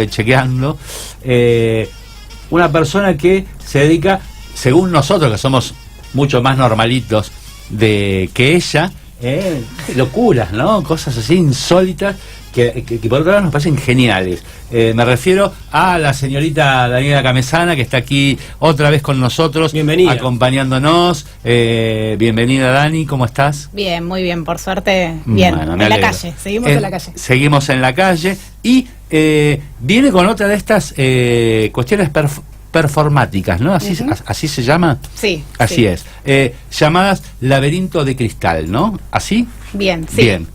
chequeando, una persona que se dedica, según nosotros que somos mucho más normalitos que ella, locuras, ¿no? Cosas así insólitas que por otro lado nos parecen geniales. Me refiero a la señorita Daniela Camesana, que está aquí otra vez con nosotros. Bienvenida. Acompañándonos. Bienvenida, Dani, ¿cómo estás? Bien, muy bien, por suerte, bien. Bueno, en la calle, seguimos en la calle. Seguimos en la calle y viene con otra de estas cuestiones performáticas, ¿no? Así, así se llama. Sí. Así sí. es. Llamadas laberinto de cristal, ¿no? ¿Así? Bien, sí. Bien.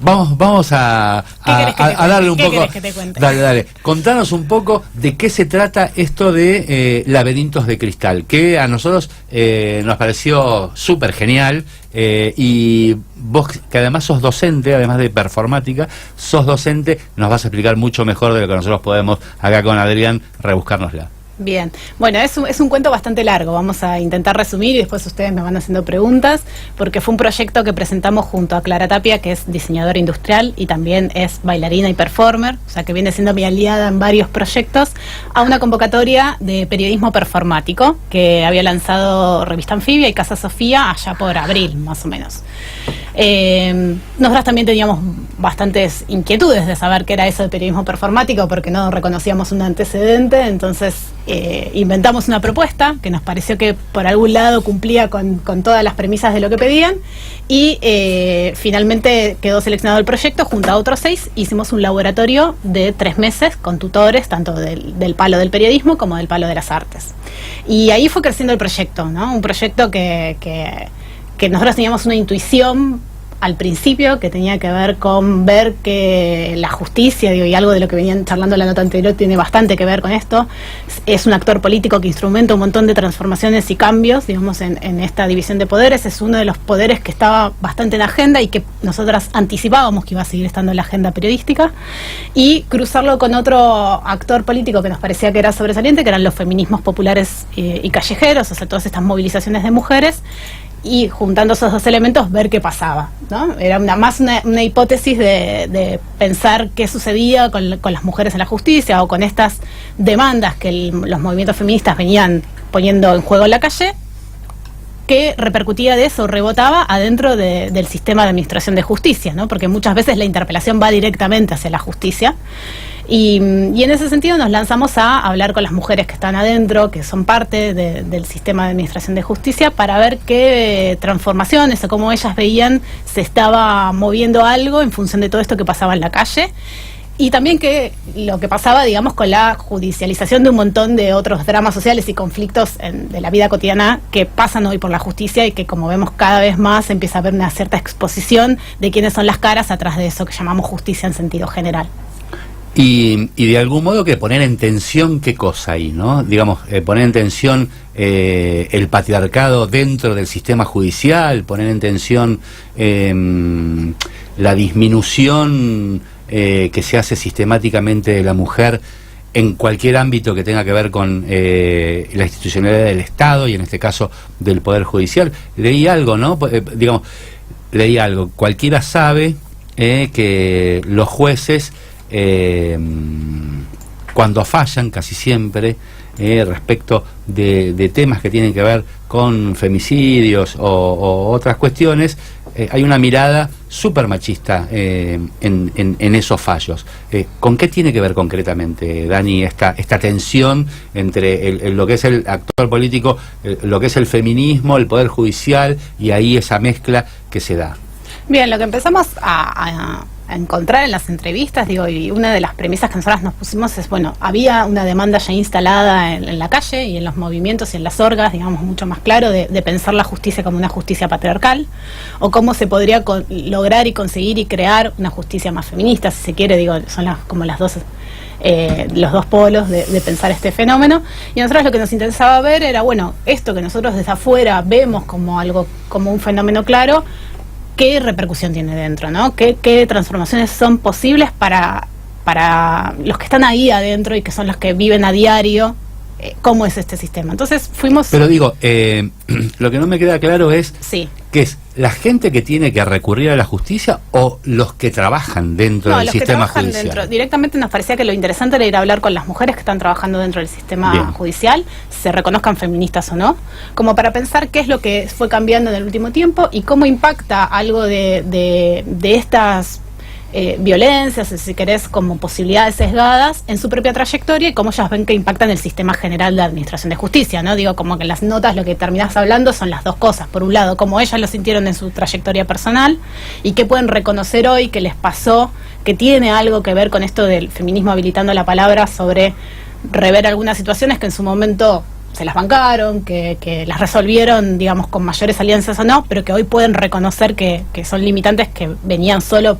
Vamos a darle un poco. ¿Qué querés que te cuente? Dale. Contanos un poco de qué se trata esto de laberintos de cristal, que a nosotros nos pareció súper genial. Y vos, que además sos docente, además de performática, sos docente, nos vas a explicar mucho mejor de lo que nosotros podemos acá con Adrián rebuscárnosla. Bien, bueno, es un cuento bastante largo, vamos a intentar resumir y después ustedes me van haciendo preguntas, porque fue un proyecto que presentamos junto a Clara Tapia, que es diseñadora industrial y también es bailarina y performer, o sea que viene siendo mi aliada en varios proyectos, a una convocatoria de periodismo performático que había lanzado Revista Anfibia y Casa Sofía allá por abril, más o menos. Nosotras también teníamos bastantes inquietudes de saber qué era eso de periodismo performático porque no reconocíamos un antecedente, entonces inventamos una propuesta que nos pareció que por algún lado cumplía con todas las premisas de lo que pedían y finalmente quedó seleccionado el proyecto junto a otros 6. Hicimos un laboratorio de 3 meses con tutores tanto del palo del periodismo como del palo de las artes, y ahí fue creciendo el proyecto, ¿no? Un proyecto que nosotros teníamos una intuición al principio que tenía que ver con ver que la justicia, y algo de lo que venían charlando en la nota anterior tiene bastante que ver con esto, es un actor político que instrumenta un montón de transformaciones y cambios, digamos, en esta división de poderes. Es uno de los poderes que estaba bastante en agenda y que nosotras anticipábamos que iba a seguir estando en la agenda periodística, y cruzarlo con otro actor político que nos parecía que era sobresaliente, que eran los feminismos populares y callejeros, o sea, todas estas movilizaciones de mujeres, y juntando esos dos elementos ver qué pasaba, ¿no? Era una hipótesis de pensar qué sucedía con las mujeres en la justicia o con estas demandas que los movimientos feministas venían poniendo en juego en la calle, que repercutía de eso, rebotaba adentro del sistema de administración de justicia, ¿no? Porque muchas veces la interpelación va directamente hacia la justicia. Y en ese sentido nos lanzamos a hablar con las mujeres que están adentro, que son parte del sistema de administración de justicia, para ver qué transformaciones o cómo ellas veían se estaba moviendo algo en función de todo esto que pasaba en la calle. Y también que lo que pasaba, digamos, con la judicialización de un montón de otros dramas sociales y conflictos de la vida cotidiana que pasan hoy por la justicia, y que, como vemos, cada vez más empieza a haber una cierta exposición de quiénes son las caras atrás de eso que llamamos justicia en sentido general. Y de algún modo que poner en tensión qué cosa ahí, ¿no? Digamos, poner en tensión el patriarcado dentro del sistema judicial, poner en tensión la disminución que se hace sistemáticamente de la mujer en cualquier ámbito que tenga que ver con la institucionalidad del Estado y en este caso del Poder Judicial. Leí algo, ¿no? Leí algo. Cualquiera sabe que los jueces, cuando fallan, casi siempre, respecto de temas que tienen que ver con femicidios o otras cuestiones, hay una mirada súper machista en esos fallos. ¿Con qué tiene que ver concretamente, Dani, esta tensión entre lo que es el actor político, lo que es el feminismo, el Poder Judicial, y ahí esa mezcla que se da? Bien, lo que empezamos a encontrar en las entrevistas, y una de las premisas que nosotras nos pusimos es, bueno, había una demanda ya instalada en la calle y en los movimientos y en las orgas, digamos, mucho más claro, de pensar la justicia como una justicia patriarcal, o cómo se podría lograr y conseguir y crear una justicia más feminista, si se quiere, son como los dos polos de pensar este fenómeno. Y a nosotros lo que nos interesaba ver era, bueno, esto que nosotros desde afuera vemos como algo, como un fenómeno claro, qué repercusión tiene dentro, ¿no? ¿Qué transformaciones son posibles para los que están ahí adentro y que son los que viven a diario? ¿Cómo es este sistema? Entonces fuimos... Pero digo, lo que no me queda claro es sí, ¿Qué es? ¿La gente que tiene que recurrir a la justicia o los que trabajan dentro del sistema judicial? Directamente nos parecía que lo interesante era ir a hablar con las mujeres que están trabajando dentro del sistema judicial, se reconozcan feministas o no, como para pensar qué es lo que fue cambiando en el último tiempo y cómo impacta algo de estas violencias, si querés, como posibilidades sesgadas en su propia trayectoria y cómo ellas ven que impactan el sistema general de administración de justicia, ¿no? Digo, como que en las notas lo que terminás hablando son las dos cosas. Por un lado, cómo ellas lo sintieron en su trayectoria personal y qué pueden reconocer hoy que les pasó, que tiene algo que ver con esto del feminismo habilitando la palabra sobre rever algunas situaciones que en su momento se las bancaron, que las resolvieron, digamos, con mayores alianzas o no, pero que hoy pueden reconocer que son limitantes que venían solo,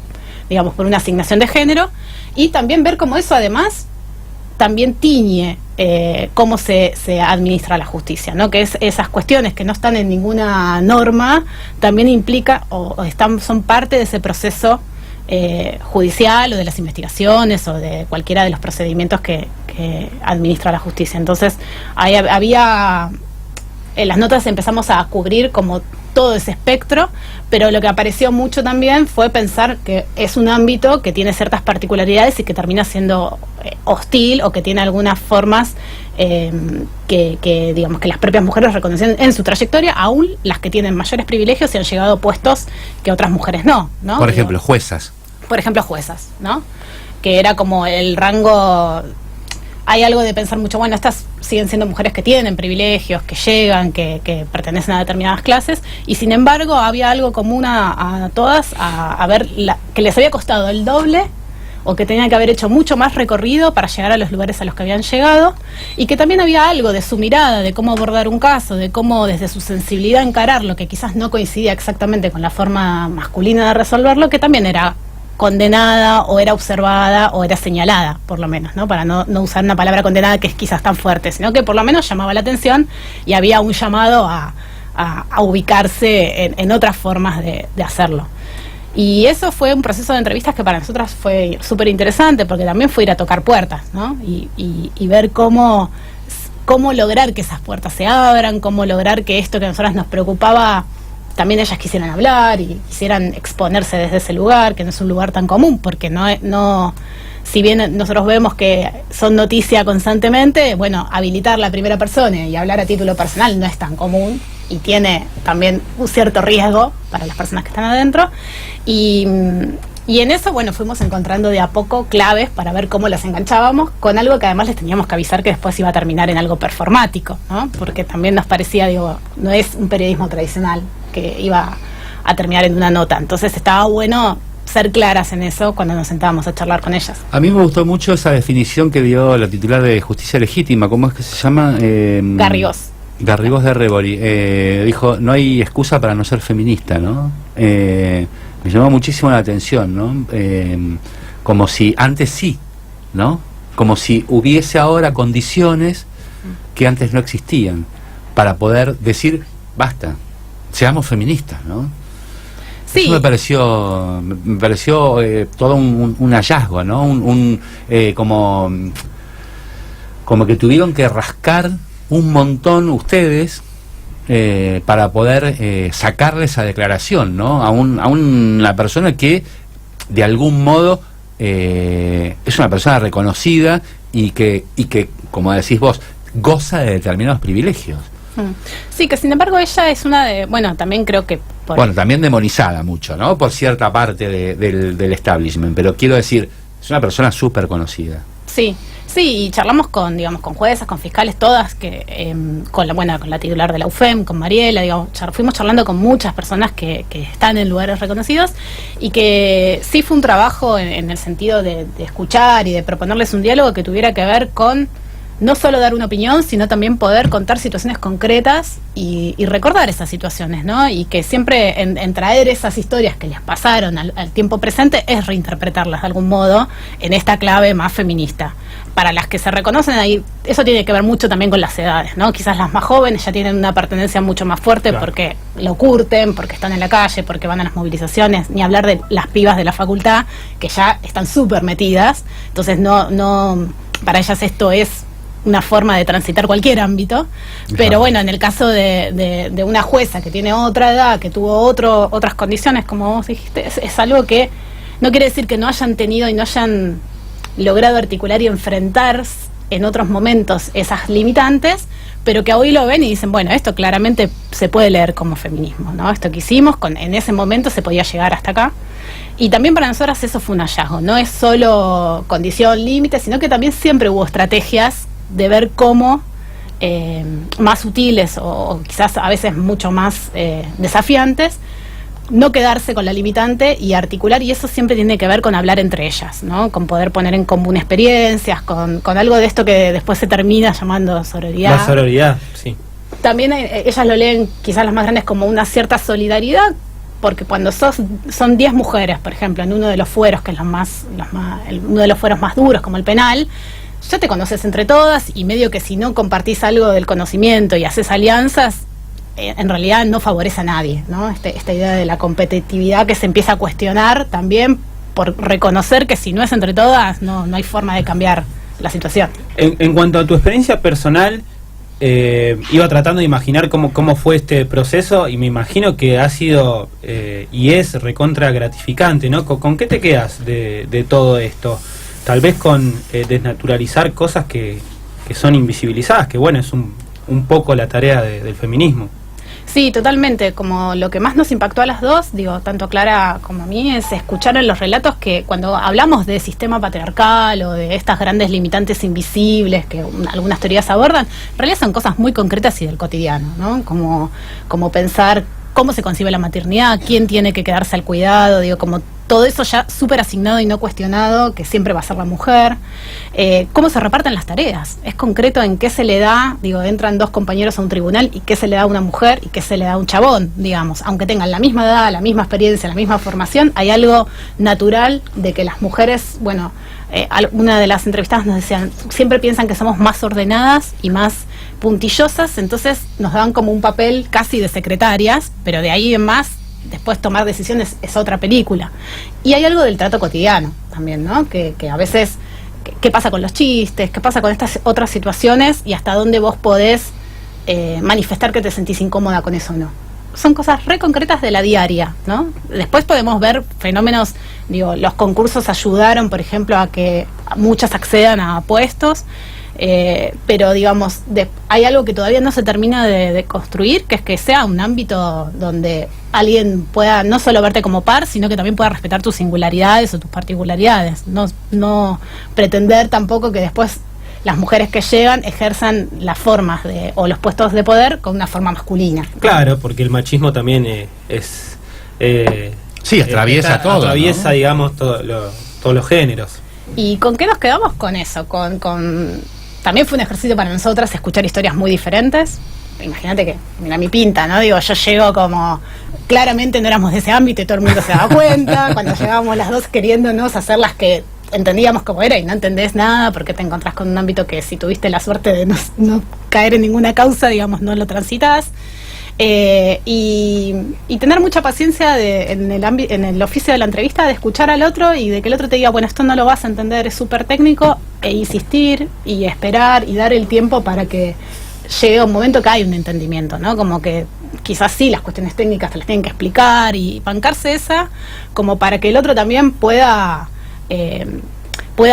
digamos, por una asignación de género, y también ver cómo eso además también tiñe cómo se administra la justicia, ¿no? Que es esas cuestiones que no están en ninguna norma, también implica son parte de ese proceso judicial o de las investigaciones o de cualquiera de los procedimientos que administra la justicia. Entonces, en las notas empezamos a cubrir como todo ese espectro, pero lo que apareció mucho también fue pensar que es un ámbito que tiene ciertas particularidades y que termina siendo hostil o que tiene algunas formas que digamos que las propias mujeres reconocen en su trayectoria, aún las que tienen mayores privilegios y han llegado a puestos que otras mujeres no. Por ejemplo, juezas. Por ejemplo, juezas, ¿no? Que era como el rango. Hay algo de pensar mucho, bueno, estas siguen siendo mujeres que tienen privilegios, que llegan, que pertenecen a determinadas clases, y sin embargo había algo común a todas, a ver que les había costado el doble, o que tenían que haber hecho mucho más recorrido para llegar a los lugares a los que habían llegado, y que también había algo de su mirada, de cómo abordar un caso, de cómo desde su sensibilidad encararlo, que quizás no coincidía exactamente con la forma masculina de resolverlo, que también era condenada o era observada o era señalada, por lo menos, ¿no? Para no usar una palabra condenada que es quizás tan fuerte, sino que por lo menos llamaba la atención y había un llamado a ubicarse en otras formas de hacerlo. Y eso fue un proceso de entrevistas que para nosotras fue súper interesante, porque también fue ir a tocar puertas, ¿no? Y ver cómo lograr que esas puertas se abran, cómo lograr que esto que a nosotras nos preocupaba también ellas quisieran hablar y quisieran exponerse desde ese lugar, que no es un lugar tan común, porque no si bien nosotros vemos que son noticia constantemente, bueno, habilitar la primera persona y hablar a título personal no es tan común y tiene también un cierto riesgo para las personas que están adentro, y en eso, bueno, fuimos encontrando de a poco claves para ver cómo las enganchábamos con algo que además les teníamos que avisar que después iba a terminar en algo performático, ¿no? Porque también nos parecía, digo, no es un periodismo tradicional que iba a terminar en una nota. Entonces estaba bueno ser claras en eso cuando nos sentábamos a charlar con ellas. A mí me gustó mucho esa definición que dio la titular de Justicia Legítima. ¿Cómo es que se llama? Garrigós. Garrigós de Rebori. Dijo, no hay excusa para no ser feminista, ¿no? Me llamó muchísimo la atención, ¿no? Como si antes sí, ¿no? Como si hubiese ahora condiciones que antes no existían para poder decir, basta, seamos feministas, ¿no? Sí. Eso me pareció todo un hallazgo, ¿no? Como que tuvieron que rascar un montón ustedes para poder sacarle esa declaración, ¿no? A una persona que de algún modo es una persona reconocida y que, como decís vos, goza de determinados privilegios. Sí, que sin embargo ella es una de... Bueno, también creo que... Bueno, también demonizada mucho, ¿no? Por cierta parte del establishment, pero quiero decir, es una persona súper conocida. Sí, sí, y charlamos con jueces, con fiscales, todas, que con la titular de la UFEM, con Mariela, digamos, fuimos charlando con muchas personas que están en lugares reconocidos, y que sí fue un trabajo en el sentido de escuchar y de proponerles un diálogo que tuviera que ver con no solo dar una opinión, sino también poder contar situaciones concretas y recordar esas situaciones, ¿no? Y que siempre en traer esas historias que les pasaron al tiempo presente es reinterpretarlas de algún modo en esta clave más feminista. Para las que se reconocen ahí, eso tiene que ver mucho también con las edades, ¿no? Quizás las más jóvenes ya tienen una pertenencia mucho más fuerte, claro, porque lo curten, porque están en la calle, porque van a las movilizaciones, ni hablar de las pibas de la facultad, que ya están súper metidas. Entonces no para ellas esto es una forma de transitar cualquier ámbito, pero bueno, en el caso de una jueza que tiene otra edad, que tuvo otras condiciones, como vos dijiste, es algo que no quiere decir que no hayan tenido y no hayan logrado articular y enfrentar en otros momentos esas limitantes, pero que hoy lo ven y dicen, bueno, esto claramente se puede leer como feminismo, ¿no? Esto que hicimos, en ese momento se podía llegar hasta acá. Y también para nosotras eso fue un hallazgo, no es solo condición, límite, sino que también siempre hubo estrategias de ver cómo más sutiles o quizás a veces mucho más desafiantes, no quedarse con la limitante y articular, y eso siempre tiene que ver con hablar entre ellas, ¿no? Con poder poner en común experiencias, con algo de esto que después se termina llamando sororidad. La sororidad, sí. También ellas lo leen, quizás las más grandes, como una cierta solidaridad, porque cuando son 10 mujeres, por ejemplo, en uno de los fueros, que es uno de los fueros más duros, como el penal, ya te conoces entre todas, y medio que si no compartís algo del conocimiento y haces alianzas, en realidad no favorece a nadie, ¿no? Esta idea de la competitividad que se empieza a cuestionar también por reconocer que si no es entre todas, no hay forma de cambiar la situación. En cuanto a tu experiencia personal, iba tratando de imaginar cómo fue este proceso, y me imagino que ha sido y es recontra gratificante, ¿no? ¿Con qué te quedas de todo esto? Tal vez con desnaturalizar cosas que son invisibilizadas, que bueno, es un poco la tarea del feminismo. Sí, totalmente. Como lo que más nos impactó a las dos, digo, tanto a Clara como a mí, es escuchar en los relatos que cuando hablamos de sistema patriarcal o de estas grandes limitantes invisibles que algunas teorías abordan, en realidad son cosas muy concretas y del cotidiano, ¿no? Como pensar cómo se concibe la maternidad, quién tiene que quedarse al cuidado, digo, como todo eso ya súper asignado y no cuestionado, que siempre va a ser la mujer. Cómo se reparten las tareas, es concreto en qué se le da, digo, entran 2 compañeros a un tribunal y qué se le da a una mujer y qué se le da a un chabón, digamos, aunque tengan la misma edad, la misma experiencia, la misma formación, hay algo natural de que las mujeres, bueno, una de las entrevistadas nos decían, siempre piensan que somos más ordenadas y más puntillosas, entonces nos dan como un papel casi de secretarias, pero de ahí en más, después tomar decisiones es otra película. Y hay algo del trato cotidiano también, ¿no? Que a veces, ¿qué pasa con los chistes? ¿Qué pasa con estas otras situaciones? Y hasta dónde vos podés manifestar que te sentís incómoda con eso o no. Son cosas re concretas de la diaria, ¿no? Después podemos ver fenómenos, digo, los concursos ayudaron, por ejemplo, a que muchas accedan a puestos, pero digamos, hay algo que todavía no se termina de construir, que es que sea un ámbito donde alguien pueda no solo verte como par, sino que también pueda respetar tus singularidades o tus particularidades. No pretender tampoco que después las mujeres que llegan ejerzan las formas o los puestos de poder con una forma masculina. Claro, porque el machismo también es... sí, atraviesa todo, atraviesa, ¿no? Digamos, todos los géneros. ¿Y con qué nos quedamos con eso? También fue un ejercicio para nosotras escuchar historias muy diferentes. Imagínate que, mira mi pinta, ¿no? Digo, yo llego como... Claramente no éramos de ese ámbito y todo el mundo se daba cuenta. Cuando llegábamos las dos queriéndonos hacer las que entendíamos cómo era y no entendés nada porque te encontrás con un ámbito que si tuviste la suerte de no caer en ninguna causa, digamos, no lo transitas. Y tener mucha paciencia en el oficio de la entrevista, de escuchar al otro y de que el otro te diga, bueno, esto no lo vas a entender, es súper técnico, e insistir y esperar y dar el tiempo para que llegue un momento que hay un entendimiento, ¿no? Como que quizás sí, las cuestiones técnicas te las tienen que explicar y bancarse esa, como para que el otro también pueda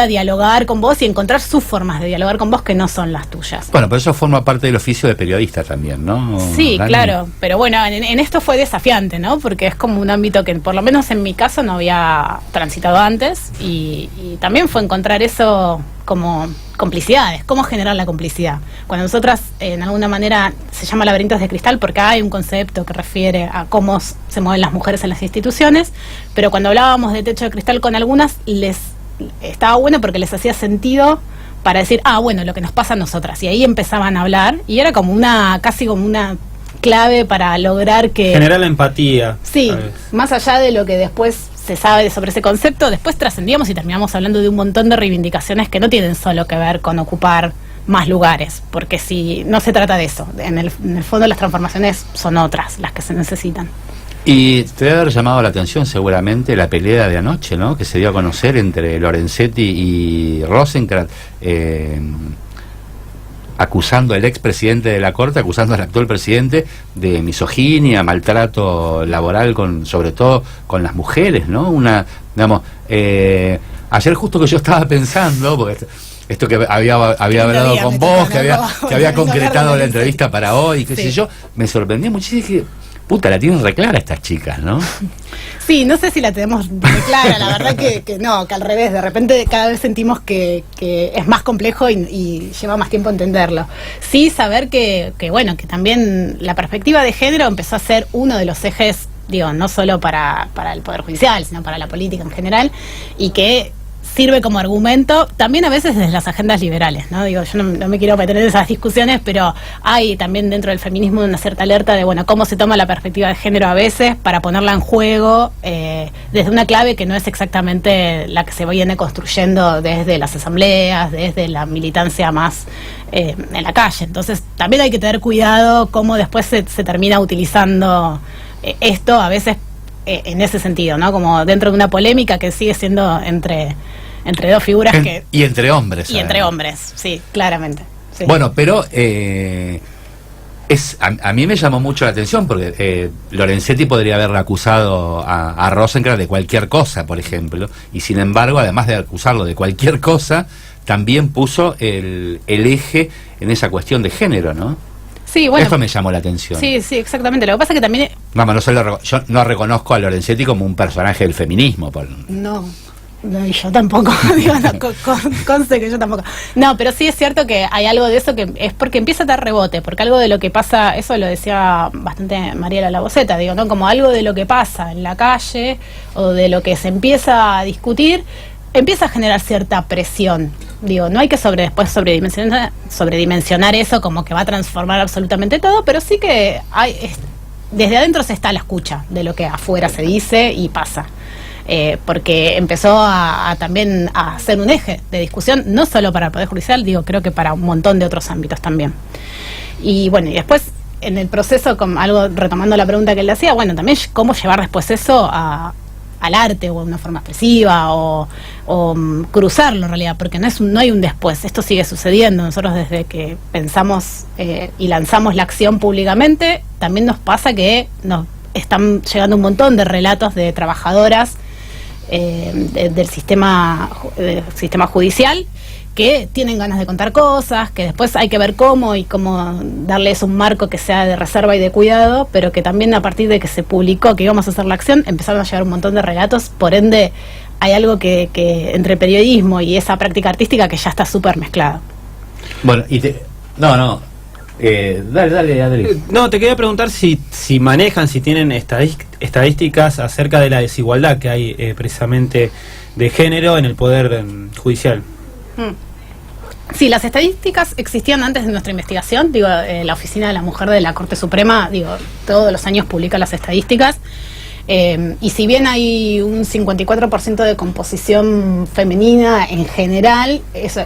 dialogar con vos y encontrar sus formas de dialogar con vos que no son las tuyas. Bueno, pero eso forma parte del oficio de periodista también, ¿no? Sí, Dani. claro, pero bueno, en esto fue desafiante, ¿no? Porque es como un ámbito que por lo menos en mi caso no había transitado antes y también fue encontrar eso como complicidades, cómo generar la complicidad. Cuando nosotras, en alguna manera, se llama laberintos de cristal porque hay un concepto que refiere a cómo se mueven las mujeres en las instituciones, pero cuando hablábamos de techo de cristal con algunas, les estaba bueno porque les hacía sentido para decir, bueno, lo que nos pasa a nosotras. Y ahí empezaban a hablar y era como casi como una clave para lograr que... generar la empatía. Sí, más allá de lo que después se sabe sobre ese concepto, después trascendíamos y terminamos hablando de un montón de reivindicaciones que no tienen solo que ver con ocupar más lugares, porque si no se trata de eso, en el fondo las transformaciones son otras las que se necesitan. Y te debe haber llamado la atención seguramente la pelea de anoche, ¿no? Que se dio a conocer entre Lorenzetti y Rosenkrantz. acusando al expresidente de la Corte, acusando al actual presidente de misoginia, maltrato laboral, sobre todo con las mujeres, ¿no? Ayer justo que yo estaba pensando, porque esto que había hablado con vos, que había concretado la entrevista para hoy, qué sé yo, me sorprendió muchísimo. Dije, puta, la tienen reclara estas chicas, ¿no? Sí, no sé si la tenemos clara, la verdad que no, que al revés, de repente cada vez sentimos que es más complejo y lleva más tiempo entenderlo. Sí, saber que bueno, que también la perspectiva de género empezó a ser uno de los ejes, digo, no solo para el Poder Judicial, sino para la política en general, y que sirve como argumento también a veces desde las agendas liberales, ¿no? Digo, yo no me quiero meter en esas discusiones, pero hay también dentro del feminismo una cierta alerta de, bueno, cómo se toma la perspectiva de género a veces para ponerla en juego desde una clave que no es exactamente la que se viene construyendo desde las asambleas, desde la militancia más en la calle. Entonces también hay que tener cuidado cómo después se termina utilizando esto a veces en ese sentido, ¿no? Como dentro de una polémica que sigue siendo entre dos figuras y entre hombres. Y entre hombres, sí, claramente. Sí. Bueno, pero a mí me llamó mucho la atención porque Lorenzetti podría haberle acusado a Rosencrantz de cualquier cosa, por ejemplo, y sin embargo, además de acusarlo de cualquier cosa, también puso el eje en esa cuestión de género, ¿no? Sí, bueno. Esto me llamó la atención. Sí, exactamente. Lo que pasa es que también... yo no reconozco a Lorenzetti como un personaje del feminismo. No, y yo tampoco. Digo, conste que yo tampoco. No, pero sí es cierto que hay algo de eso que es porque empieza a dar rebote, porque algo de lo que pasa, eso lo decía bastante Mariela Laboceta, digo, ¿no? Como algo de lo que pasa en la calle o de lo que se empieza a discutir, empieza a generar cierta presión. Digo, no hay que después sobredimensionar eso como que va a transformar absolutamente todo, pero sí que desde adentro se está a la escucha de lo que afuera se dice y pasa. Porque empezó también a ser un eje de discusión, no solo para el Poder Judicial, digo, creo que para un montón de otros ámbitos también. Y bueno, y después en el proceso, retomando la pregunta que él hacía, bueno, también cómo llevar después eso al arte o a una forma expresiva o cruzarlo en realidad, porque no hay un después, esto sigue sucediendo. Nosotros desde que pensamos y lanzamos la acción públicamente, también nos pasa que nos están llegando un montón de relatos de trabajadoras del sistema judicial que tienen ganas de contar cosas, que después hay que ver cómo darles un marco que sea de reserva y de cuidado, pero que también a partir de que se publicó que íbamos a hacer la acción, empezaron a llegar un montón de relatos, por ende hay algo que entre periodismo y esa práctica artística que ya está súper mezclado. Bueno, dale, Adri. No, te quería preguntar si tienen estadísticas acerca de la desigualdad que hay precisamente de género en el Poder Judicial. Sí, las estadísticas existían antes de nuestra investigación. Digo, la Oficina de la Mujer de la Corte Suprema, todos los años publica las estadísticas. Y si bien hay un 54% de composición femenina en general,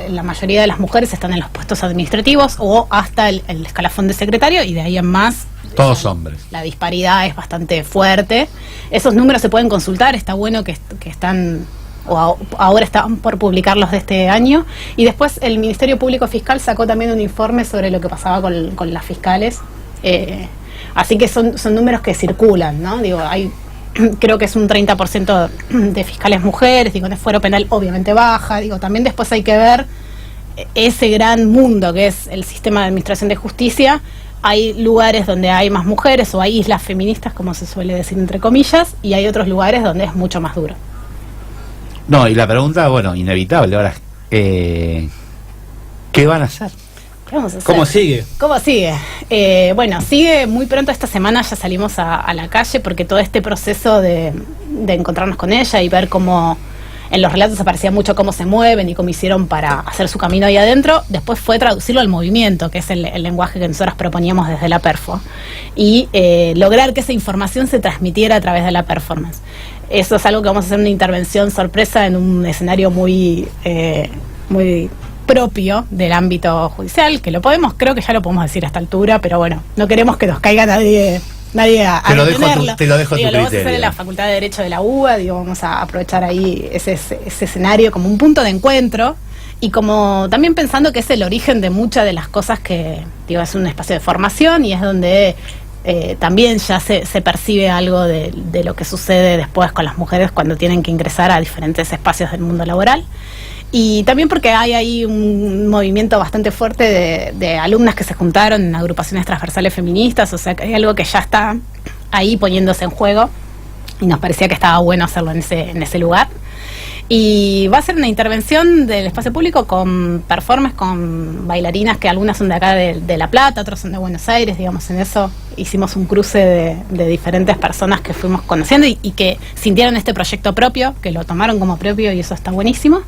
la mayoría de las mujeres están en los puestos administrativos o hasta el escalafón de secretario, y de ahí en más todos hombres. La disparidad es bastante fuerte. Esos números se pueden consultar, está bueno que están... ahora están por publicarlos de este año, y después el Ministerio Público Fiscal sacó también un informe sobre lo que pasaba con las fiscales, así que son números que circulan, ¿no? Creo que es un 30% de fiscales mujeres, en fuero penal obviamente baja, también después hay que ver ese gran mundo que es el sistema de administración de justicia. Hay lugares donde hay más mujeres o hay islas feministas, como se suele decir entre comillas, y hay otros lugares donde es mucho más duro. No, y la pregunta, inevitable ahora, ¿qué van a hacer? ¿Qué vamos a hacer? ¿Cómo sigue? ¿Cómo sigue? Sigue muy pronto esta semana, ya salimos a la calle, porque todo este proceso de encontrarnos con ella y ver cómo en los relatos aparecía mucho cómo se mueven y cómo hicieron para hacer su camino ahí adentro, después fue traducirlo al movimiento, que es el lenguaje que nosotros proponíamos desde la Perfo, y lograr que esa información se transmitiera a través de la performance. Eso es algo que vamos a hacer una intervención sorpresa en un escenario muy propio del ámbito judicial, que creo que ya lo podemos decir a esta altura, pero bueno, no queremos que nos caiga nadie a detenerlo. Te lo dejo a tu lo vamos a hacer criterio. en la Facultad de Derecho de la UBA, vamos a aprovechar ahí ese escenario como un punto de encuentro Y como también pensando que es el origen de muchas de las cosas que, digo, es un espacio de formación y es donde también ya se percibe algo de lo que sucede después con las mujeres cuando tienen que ingresar a diferentes espacios del mundo laboral. Y también porque hay ahí un movimiento bastante fuerte de alumnas que se juntaron en agrupaciones transversales feministas, o sea que hay algo que ya está ahí poniéndose en juego y nos parecía que estaba bueno hacerlo en ese lugar. Y va a ser una intervención del espacio público con performances, con bailarinas que algunas son de acá de La Plata, otras son de Buenos Aires, digamos, en eso hicimos un cruce de diferentes personas que fuimos conociendo y que sintieron este proyecto propio, que lo tomaron como propio y eso está buenísimo.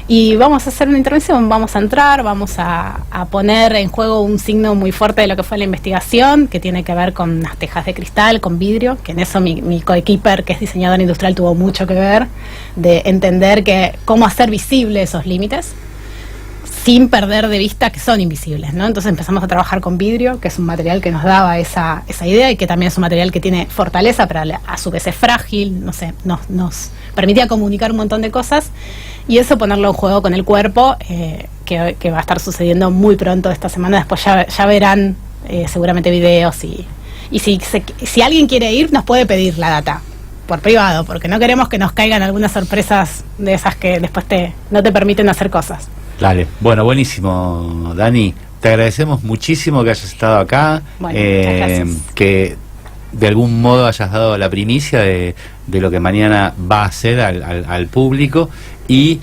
Y vamos a hacer una intervención, vamos a entrar, vamos a poner en juego un signo muy fuerte de lo que fue la investigación, que tiene que ver con las tejas de cristal, con vidrio, que en eso mi coequiper, que es diseñador industrial, tuvo mucho que ver, de entender cómo hacer visibles esos límites sin perder de vista que son invisibles, ¿no? Entonces empezamos a trabajar con vidrio, que es un material que nos daba esa idea y que también es un material que tiene fortaleza, pero a su vez es frágil, no sé, nos permitía comunicar un montón de cosas y eso ponerlo en juego con el cuerpo, que va a estar sucediendo muy pronto esta semana. Después ya verán seguramente videos y si alguien quiere ir nos puede pedir la data por privado, porque no queremos que nos caigan algunas sorpresas de esas que después no te permiten hacer cosas. Dale, bueno, buenísimo, Dani. Te agradecemos muchísimo que hayas estado acá, bueno, muchas gracias. Que de algún modo hayas dado la primicia de lo que mañana va a ser al público y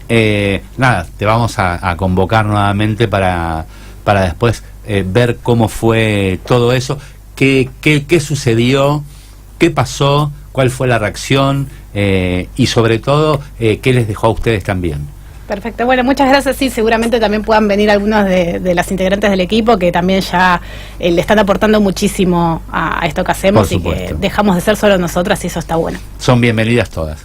nada, te vamos a convocar nuevamente para después ver cómo fue todo eso, qué sucedió, qué pasó, cuál fue la reacción y sobre todo qué les dejó a ustedes también. Perfecto, bueno, muchas gracias. Sí, seguramente también puedan venir algunos de las integrantes del equipo que también ya le están aportando muchísimo a esto que hacemos y que dejamos de ser solo nosotras y eso está bueno. Son bienvenidas todas.